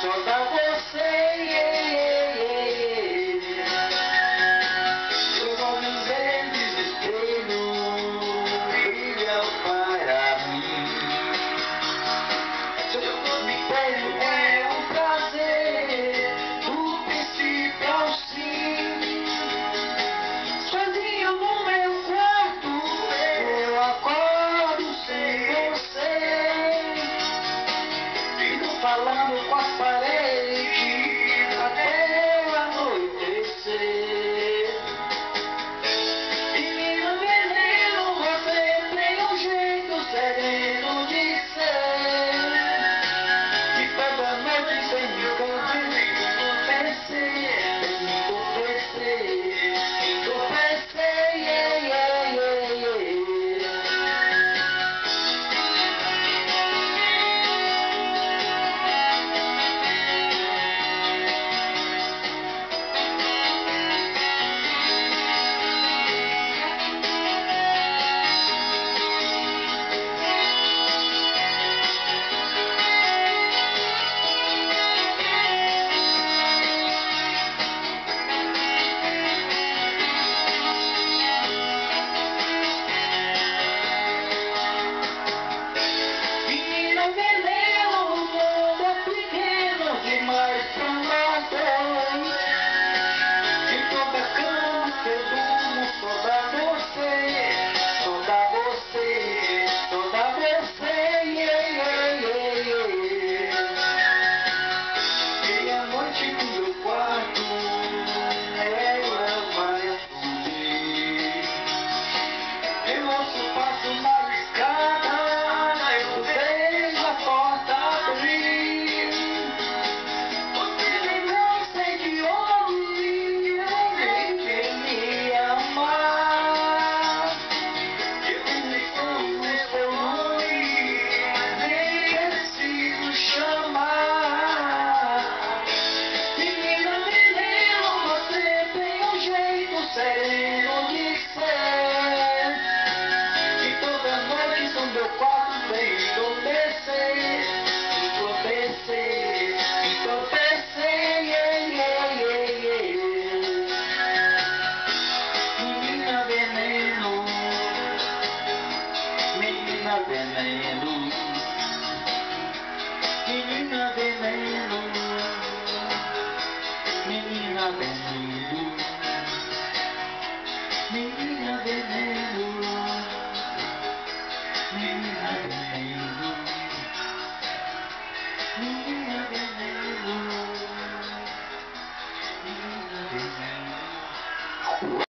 só dá você. Seus olhos verdes espelho brilham para mim. Seu mistério é um prazer, do princípio ao fim. Sozinho no meu quarto, eu acordo sem você. Fico falando com as paredes até o anoitecer. Menino veneno, você tem um jeito sereno de ser. E toda noite sem me entorpecer, yeah, yeah, yeah, yeah. Sereno de ser, e toda noite no meu quarto vem entorpecer, yeah, yeah, yeah, yeah. Menina veneno, menina veneno, menina veneno, menina veneno. Menina veneno, menina veneno, menina veneno, menina veneno.